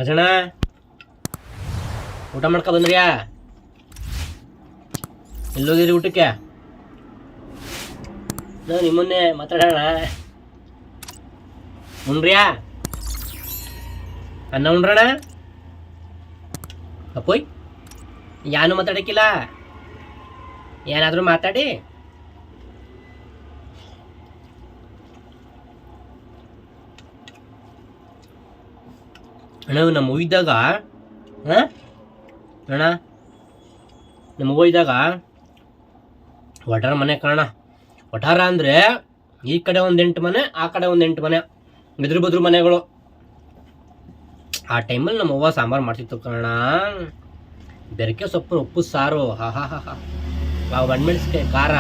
ರಾಜಣ್ಣ, ಊಟ ಮಾಡ್ಕೊ ಬಂದ್ರಿಯಾ? ಎಲ್ಲೋದಿರಿ ಊಟಕ್ಕೆ? ನಾವು ನಿಮ್ಮನ್ನೇ ಮಾತಾಡೋಣ. ಉಣ್ರಿಯಾ? ಅನ್ನ ಉಣ್ರಣ? ಅಪ್ಪೋಯ್, ಯಾನು ಮಾತಾಡಕ್ಕಿಲ್ಲ. ಏನಾದರೂ ಮಾತಾಡಿ. ಅಣ್ಣ ನಮ್ಮ ಹೋಗಿದ್ದಾಗ ಅಣ್ಣ ನಮ್ಮ ಹೋಗಿದ್ದಾಗ ಒಟಾರ ಮನೆ ಕಾಣ. ಒಟಾರ ಅಂದರೆ ಈ ಕಡೆ ಒಂದು 8 ಮನೆ, ಆ ಕಡೆ ಒಂದು 8 ಮನೆ, ಎದುರು ಬದ್ರು ಮನೆಗಳು. ಆ ಟೈಮಲ್ಲಿ ನಮ್ಮ ಅವ್ವ ಸಾಂಬಾರು ಮಾಡ್ತಿತ್ತು ಕಣ. ಬೆರಕೆ ಸೊಪ್ಪು, ಉಪ್ಪು ಸಾರು, ಹಾ ಹಾ ಹಾ ಹಾ, ಒಣಮೆಣಸಿಕಾಯಿ ಖಾರ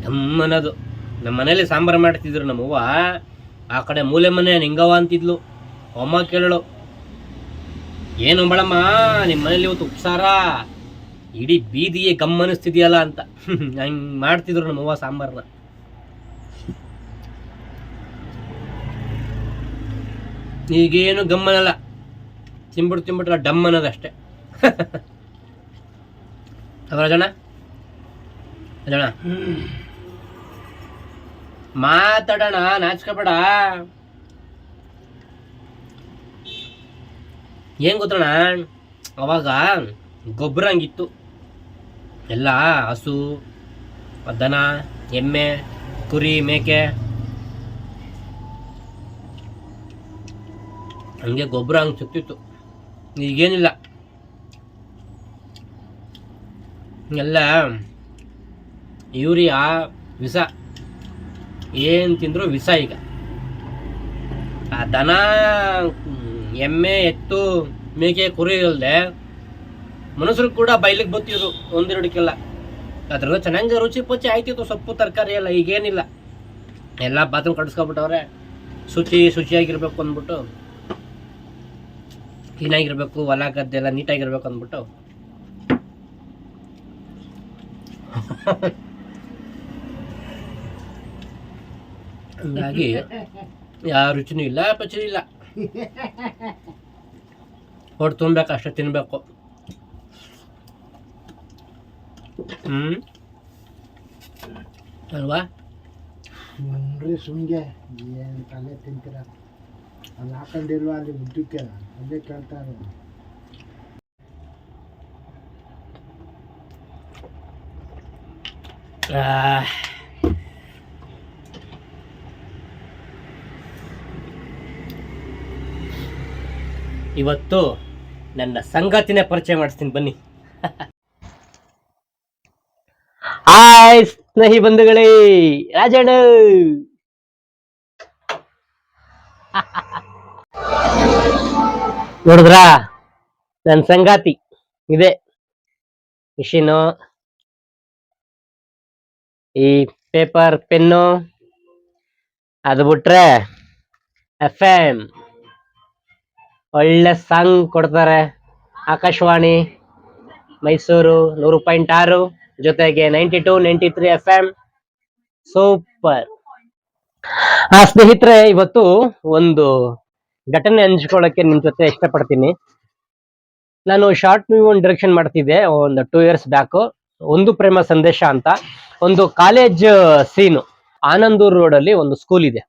ನಮ್ಮನದು. ನಮ್ಮ ಮನೇಲಿ ಸಾಂಬಾರು ಮಾಡ್ತಿದ್ರು ನಮ್ಮವ್ವ. ಆ ಕಡೆ ಮೂಲೆ ಮನೆ ನಿಂಗವ್ವ ಅಂತಿದ್ಲು. ಅಮ್ಮ ಕೇಳಳು, ಏನು ಬಳಮ್ಮ ನಿಮ್ಮ ಮನೇಲಿ ಇವತ್ತು ಉಪ್ಸಾರ, ಇಡೀ ಬೀದಿಗೆ ಗಮ್ಮನಿಸ್ತಿದೆಯಲ್ಲ ಅಂತ. ಹಂಗೆ ಮಾಡ್ತಿದ್ರು ನಮ್ಮವ್ವ ಸಾಂಬಾರನ್ನ. ಈಗೇನು ಗಮ್ಮನಲ್ಲ, ತಿಂಬಿಟ್ರೆ ಡಮ್ ಅನ್ನೋದಷ್ಟೇ. ರಾಜಣ್ಣ, ರಾಜಣ್ಣ ಮಾತಾಡೋಣ, ನಾಚ್ಕೋಬೇಡ. ಏನು ಗೊತ್ತಣ್ಣ, ಅವಾಗ ಗೊಬ್ಬರ ಹಂಗಿತ್ತು. ಎಲ್ಲ ಹಸು, ದನ, ಎಮ್ಮೆ, ಕುರಿ, ಮೇಕೆ, ಹಂಗೆ ಗೊಬ್ಬರ ಹಂಗೆ ಸಿಕ್ತಿತ್ತು. ಈಗೇನಿಲ್ಲ, ಎಲ್ಲ ಯೂರಿಯಾ, ವಿಷ. ಏನು ತಿಂದರೂ ವಿಷ. ಈಗ ಆ ದನ, ಎಮ್ಮೆ, ಎತ್ತು, ಮೇಕೆ, ಕುರಿ ಇಲ್ಲದೆ ಮನುಷ್ಯರು ಕೂಡ ಬೈಲಿಗೆ ಬತ್ತಿದ್ರು ಒಂದೆರಡಕ್ಕೆಲ್ಲ. ಅದ್ರಾಗ ಚೆನ್ನಾಗಿ ರುಚಿ ಪಚ್ಚಿ ಆಯ್ತಿತ್ತು, ಸೊಪ್ಪು ತರಕಾರಿ ಎಲ್ಲ. ಈಗೇನಿಲ್ಲ, ಎಲ್ಲ ಬಾತ್ರೂಮ್ ಕಟ್ಸ್ಕೊಬಿಟ್ಟವ್ರೆ. ಶುಚಿಯಾಗಿರ್ಬೇಕು ಅಂದ್ಬಿಟ್ಟು, ಕ್ಲೀನಾಗಿರ್ಬೇಕು, ಹೊಲ ಗದ್ದೆಲ್ಲ ನೀಟಾಗಿರ್ಬೇಕು ಅಂದ್ಬಿಟ್ಟು. ಹಂಗಾಗಿ ಯಾವ ರುಚಿನೂ ಇಲ್ಲ, ಪಚನೂ ಇಲ್ಲ. ಹೊಟ್ಟು ತುಂಬಬೇಕು, ಅಷ್ಟೇ ತಿನ್ಬೇಕು. ಅಲ್ವಾ? ಸುಮ್ಗೆ ಏನು ತಲೆ ತಿಂತೀರ? ಅಲ್ಲಿ ಹಾಕೊಂಡಿಲ್ವಾ ಅಲ್ಲಿ ಉದ್ದಕ್ಕೆ, ಅಲ್ಲೇ ಕೇಳ್ತಾರೆ. ಇವತ್ತು ನನ್ನ ಸಂಗಾತಿನೇ ಪರಿಚಯ ಮಾಡಿಸ್ತೀನಿ, ಬನ್ನಿ. ಹಾಯ್ ಸ್ನೇಹಿ ಬಂಧುಗಳೇ, ರಾಜಣ್ಣ. ನೋಡಿದ್ರಾ, ನನ್ನ ಸಂಗಾತಿ ಇದೆ. ಮಿಷಿನು, ಈ ಪೇಪರ್, ಪೆನ್ನು, ಅದು ಬಿಟ್ರೆ FM ಒಳ್ಳೆ ಸಾಂಗ್ ಕೊಡ್ತಾರೆ. ಆಕಾಶವಾಣಿ ಮೈಸೂರು 100.6, ಜೊತೆಗೆ 92, 93 FM. ಸೂಪರ್. ಸ್ನೇಹಿತರೆ, ಇವತ್ತು ಒಂದು ಘಟನೆ ಹಂಚ್ಕೊಳ್ಳೋಕೆ ನಿಮ್ ಜೊತೆ ಇಷ್ಟಪಡ್ತೀನಿ. ನಾನು ಶಾರ್ಟ್ ಮೂವಿ ಒಂದು ಡೈರೆಕ್ಷನ್ ಮಾಡ್ತಿದ್ದೆ ಒಂದು 2 years ಬ್ಯಾಕ್. ಒಂದು ಪ್ರೇಮ ಸಂದೇಶ ಅಂತ ಒಂದು ಕಾಲೇಜ್ ಸೀನು. ಆನಂದೂರ್ ರೋಡ್ ಅಲ್ಲಿ ಒಂದು ಸ್ಕೂಲ್ ಇದೆ.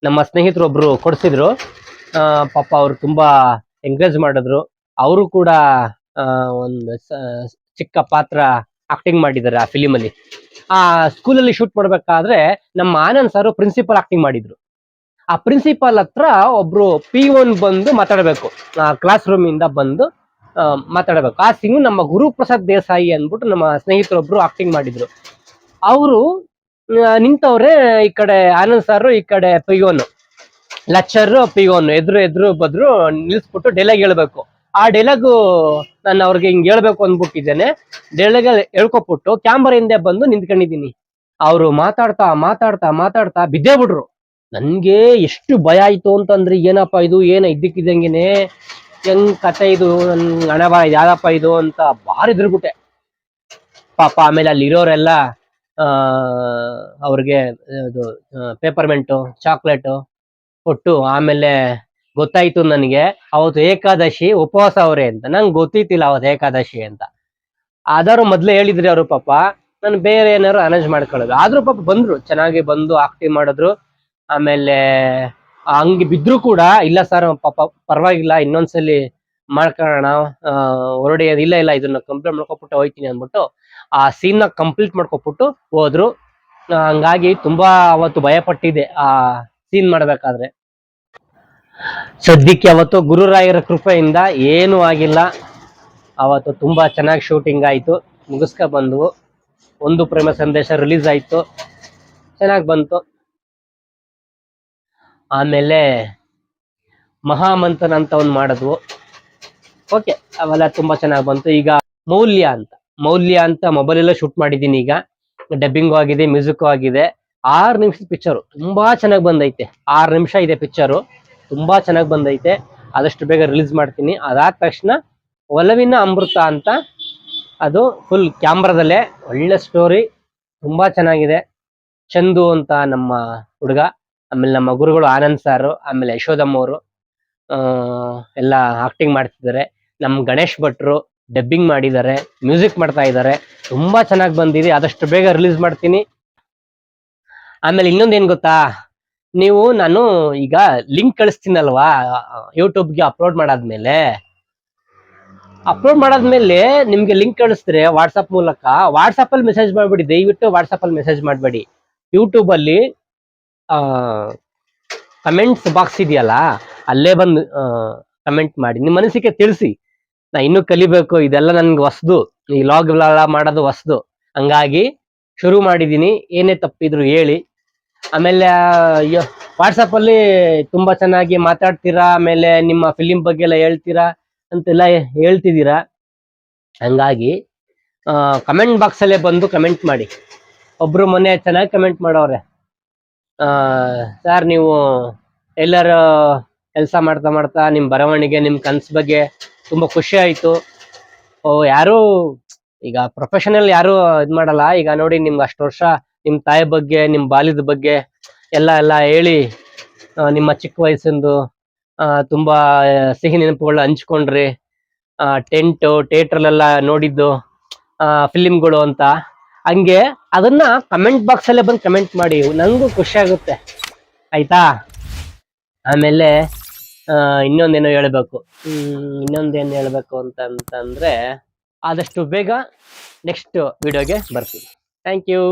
ನಮ್ಮ ಸ್ನೇಹಿತರು ಒಬ್ರು ಕೊಡ್ಸಿದ್ರು. ಪಾಪ ಅವ್ರು ತುಂಬಾ ಎಂಕರೇಜ್ ಮಾಡಿದ್ರು. ಅವರು ಕೂಡ ಒಂದು ಚಿಕ್ಕ ಪಾತ್ರ ಆಕ್ಟಿಂಗ್ ಮಾಡಿದ್ದಾರೆ ಆ ಫಿಲಿಮ್ ಅಲ್ಲಿ. ಆ ಸ್ಕೂಲಲ್ಲಿ ಶೂಟ್ ಮಾಡ್ಬೇಕಾದ್ರೆ ನಮ್ಮ ಆನಂದ್ ಸರ್ ಪ್ರಿನ್ಸಿಪಲ್ ಆಕ್ಟಿಂಗ್ ಮಾಡಿದ್ರು. ಆ ಪ್ರಿನ್ಸಿಪಾಲ್ ಹತ್ರ ಒಬ್ರು P1 ಬಂದು ಮಾತಾಡಬೇಕು, ಕ್ಲಾಸ್ ರೂಮ್ ಇಂದ ಬಂದು ಮಾತಾಡಬೇಕು. ಆ ಸೀನ್ ನಮ್ಮ ಗುರುಪ್ರಸಾದ್ ದೇಸಾಯಿ ಅಂದ್ಬಿಟ್ಟು ನಮ್ಮ ಸ್ನೇಹಿತರೊಬ್ರು ಆಕ್ಟಿಂಗ್ ಮಾಡಿದ್ರು. ಅವರು ನಿಂತವ್ರೆ, ಈ ಕಡೆ ಆನಂದ್ ಸರ್, ಈ ಕಡೆ P1 ಲೆಕ್ಚರ್, P1 ಎದುರು ಬದ್ರು ನಿಲ್ಸ್ಬಿಟ್ಟು ಡೈಲಾಗ್ ಹೇಳ್ಬೇಕು. ಆ ಡೈಲಾಗು ನಾನು ಅವ್ರಿಗೆ ಹಿಂಗ್ ಹೇಳ್ಬೇಕು ಅಂದ್ಬಿಟ್ಟಿದ್ದೇನೆ. ಡೈಲಾಗ್ ಹೇಳ್ಕೊಬಿಟ್ಟು ಕ್ಯಾಮ್ರಾ ಹಿಂದೆ ಬಂದು ನಿಂತ್ಕೊಂಡಿದ್ದೀನಿ. ಅವರು ಮಾತಾಡ್ತಾ ಮಾತಾಡ್ತಾ ಮಾತಾಡ್ತಾ ಬಿದ್ದೇ ಬಿಡ್ರು. ನನ್ಗೆ ಎಷ್ಟು ಭಯ ಆಯ್ತು ಅಂತಂದ್ರೆ, ಏನಪ್ಪ ಇದು, ಇದ್ದಕ್ಕಿದ್ದಂಗೆನೆ ಹೆಂಗ್ ಕತೆ ಇದು, ನನ್ ಹಣ ಬಾ ಯಾರಪ್ಪ ಇದು ಅಂತ ಭಾರಿ ಎದ್ರುಬಿಟ್ಟೆ ಪಾಪ. ಆಮೇಲೆ ಅಲ್ಲಿ ಇರೋರೆಲ್ಲ ಅವ್ರಿಗೆ ಪೇಪರ್ಮೆಂಟು, ಚಾಕ್ಲೇಟು ಕೊಟ್ಟು, ಆಮೇಲೆ ಗೊತ್ತಾಯ್ತು ನನಗೆ ಅವತ್ತು ಏಕಾದಶಿ ಉಪವಾಸ ಅವ್ರೆ ಅಂತ. ನಂಗೆ ಗೊತ್ತಿತ್ತಿಲ್ಲ ಅವತ್ತು ಏಕಾದಶಿ ಅಂತ. ಆದರೂ ಮೊದ್ಲೇ ಹೇಳಿದ್ರಿ ಅವರು ಪಾಪ, ನಾನು ಬೇರೆ ಏನಾದ್ರು ಅರೇಂಜ್ ಮಾಡ್ಕೊಳ್ಳೋದು. ಆದ್ರೂ ಪಾಪ ಬಂದ್ರು, ಚೆನ್ನಾಗಿ ಬಂದು ಆಕ್ಟಿವ್ ಮಾಡಿದ್ರು. ಆಮೇಲೆ ಹಂಗೆ ಬಿದ್ರು ಕೂಡ ಇಲ್ಲ ಸರ್ ಪಾಪ ಪರವಾಗಿಲ್ಲ ಇನ್ನೊಂದ್ಸಲಿ ಮಾಡ್ಕೊಳ್ಳೋಣ, ಹೊರಡಿ ಇಲ್ಲ ಇಲ್ಲ ಇದನ್ನ ಕಂಪ್ಲೀಟ್ ಮಾಡ್ಕೊಬಿಟ್ಟು ಹೋಯ್ತೀನಿ ಅಂದ್ಬಿಟ್ಟು ಆ ಸೀನ್ ನ ಕಂಪ್ಲೀಟ್ ಮಾಡ್ಕೊಬಿಟ್ಟು ಹೋದ್ರು. ಹಂಗಾಗಿ ತುಂಬಾ ಅವತ್ತು ಭಯ ಪಟ್ಟಿದ್ದೆ ಆ ಸೀನ್ ಮಾಡ್ಬೇಕಾದ್ರೆ. ಸದ್ಯಕ್ಕೆ ಅವತ್ತು ಗುರುರಾಯರ ಕೃಪೆಯಿಂದ ಏನೂ ಆಗಿಲ್ಲ. ಅವತ್ತು ತುಂಬಾ ಚೆನ್ನಾಗಿ ಶೂಟಿಂಗ್ ಆಯ್ತು, ಮುಗಿಸ್ಕ ಬಂದ್ವು. ಒಂದು ಪ್ರೇಮ ಸಂದೇಶ ರಿಲೀಸ್ ಆಯ್ತು, ಚೆನ್ನಾಗಿ ಬಂತು. ಆಮೇಲೆ ಮಹಾಮಂಥನ ಅಂತ ಒಂದು ಮಾಡಿದ್ವು, ಓಕೆ ಅವೆಲ್ಲ ತುಂಬಾ ಚೆನ್ನಾಗಿ ಬಂತು. ಈಗ ಮೌಲ್ಯ ಅಂತ ಮೊಬೈಲ್ ಎಲ್ಲ ಶೂಟ್ ಮಾಡಿದ್ದೀನಿ. ಈಗ ಡಬ್ಬಿಂಗು ಆಗಿದೆ, ಮ್ಯೂಸಿಕ್ ಆಗಿದೆ. 6 ನಿಮಿಷದ ಪಿಕ್ಚರು ತುಂಬಾ ಚೆನ್ನಾಗಿ ಬಂದೈತೆ. 6 ನಿಮಿಷ ಇದೆ ಪಿಕ್ಚರು, ತುಂಬಾ ಚೆನ್ನಾಗಿ ಬಂದೈತೆ. ಆದಷ್ಟು ಬೇಗ ರಿಲೀಸ್ ಮಾಡ್ತೀನಿ. ಅದಾದ ತಕ್ಷಣ ಒಲವಿನ ಅಮೃತ ಅಂತ, ಅದು ಫುಲ್ ಕ್ಯಾಮ್ರಾದಲ್ಲೇ ಒಳ್ಳೆ ಸ್ಟೋರಿ, ತುಂಬಾ ಚೆನ್ನಾಗಿದೆ. ಚಂದು ಅಂತ ನಮ್ಮ ಹುಡುಗ, ಆಮೇಲೆ ನಮ್ಮ ಗುರುಗಳು ಆನಂದ್ ಸಾರು, ಆಮೇಲೆ ಯಶೋದಮ್ಮ ಅವರು ಎಲ್ಲ ಆಕ್ಟಿಂಗ್ ಮಾಡ್ತಿದ್ದಾರೆ. ನಮ್ಮ ಗಣೇಶ್ ಭಟ್ರು ಡಬ್ಬಿಂಗ್ ಮಾಡಿದ್ದಾರೆ, ಮ್ಯೂಸಿಕ್ ಮಾಡ್ತಾ ಇದ್ದಾರೆ. ತುಂಬಾ ಚೆನ್ನಾಗಿ ಬಂದಿದೆ. ಆದಷ್ಟು ಬೇಗ ರಿಲೀಸ್ ಮಾಡ್ತೀನಿ. ಆಮೇಲೆ ಇನ್ನೊಂದೇನ್ ಗೊತ್ತಾ, ನಾನು ಈಗ ಲಿಂಕ್ ಕಳಿಸ್ತೀನಲ್ವಾ ಯೂಟ್ಯೂಬ್ಗೆ ಅಪ್ಲೋಡ್ ಮಾಡಾದ್ಮೇಲೆ ನಿಮ್ಗೆ ಲಿಂಕ್ ಕಳಿಸಿದ್ರೆ ವಾಟ್ಸಪ್ ಮೂಲಕ, ವಾಟ್ಸಪ್ ಅಲ್ಲಿ ಮೆಸೇಜ್ ಮಾಡ್ಬೇಡಿ, ದಯವಿಟ್ಟು ವಾಟ್ಸಪ್ ಅಲ್ಲಿ ಮೆಸೇಜ್ ಮಾಡಬೇಡಿ. ಯೂಟ್ಯೂಬ್ ಅಲ್ಲಿ ಕಮೆಂಟ್ಸ್ ಬಾಕ್ಸ್ ಇದೆಯಲ್ಲ, ಅಲ್ಲೇ ಬಂದು ಕಮೆಂಟ್ ಮಾಡಿ, ನಿಮ್ಮ ಅನಿಸಿಕೆ ತಿಳಿಸಿ. ನಾ ಇನ್ನೂ ಕಲಿಬೇಕು, ಇದೆಲ್ಲ ನನ್ಗೆ ಹೊಸದು, ಈ ಲಾಗ್ ಮಾಡೋದು ಹೊಸದು. ಹಂಗಾಗಿ ಶುರು ಮಾಡಿದೀನಿ, ಏನೇ ತಪ್ಪಿದ್ರು ಹೇಳಿ. ಆಮೇಲೆ ವಾಟ್ಸಪ್ ಅಲ್ಲಿ ತುಂಬಾ ಚೆನ್ನಾಗಿ ಮಾತಾಡ್ತೀರಾ, ಆಮೇಲೆ ನಿಮ್ಮ ಫಿಲಿಂ ಬಗ್ಗೆ ಎಲ್ಲ ಹೇಳ್ತೀರಾ ಅಂತೆಲ್ಲ ಹೇಳ್ತಿದ್ದೀರಾ. ಹಂಗಾಗಿ ಕಮೆಂಟ್ ಬಾಕ್ಸ್ ಅಲ್ಲೇ ಬಂದು ಕಮೆಂಟ್ ಮಾಡಿ. ಒಬ್ರು ಮೊನ್ನೆ ಚೆನ್ನಾಗಿ ಕಮೆಂಟ್ ಮಾಡೋರೆ, ಸರ್ ನೀವು ಎಲ್ಲರ ಕೆಲಸ ಮಾಡ್ತಾ ಮಾಡ್ತಾ ನಿಮ್ಮ ಬರವಣಿಗೆ, ನಿಮ್ಮ ಕನಸು ಬಗ್ಗೆ ತುಂಬಾ ಖುಷಿ ಆಯ್ತು. ಯಾರು ಈಗ ಪ್ರೊಫೆಷನಲ್ ಯಾರು ಇದ್ ಮಾಡಲ್ಲ. ಈಗ ನೋಡಿ, ನಿಮ್ಗೆ ಅಷ್ಟು ವರ್ಷ ನಿಮ್ ತಾಯಿ ಬಗ್ಗೆ, ನಿಮ್ ಬಾಲ್ಯದ ಬಗ್ಗೆ ಎಲ್ಲ ಹೇಳಿ, ನಿಮ್ಮ ಚಿಕ್ಕ ವಯಸ್ಸಿಂದು ತುಂಬಾ ಸಿಹಿ ನೆನಪುಗಳನ್ನ ಹಂಚ್ಕೊಂಡ್ರಿ. ಥಿಯೇಟರ್ಲೆಲ್ಲ ನೋಡಿದ್ದು ಫಿಲಿಮ್ಗಳು ಅಂತ. ಹಂಗೆ ಅದನ್ನ ಕಮೆಂಟ್ ಬಾಕ್ಸ್ ಅಲ್ಲೇ ಬಂದು ಕಮೆಂಟ್ ಮಾಡಿ, ನಂಗೂ ಖುಷಿ ಆಗುತ್ತೆ, ಆಯ್ತಾ. ಆಮೇಲೆ ಇನ್ನೊಂದೇನು ಹೇಳ್ಬೇಕು, ಅಂತಂದ್ರೆ ಆದಷ್ಟು ಬೇಗ ನೆಕ್ಸ್ಟ್ ವಿಡಿಯೋಗೆ ಬರ್ತೀನಿ. Thank you.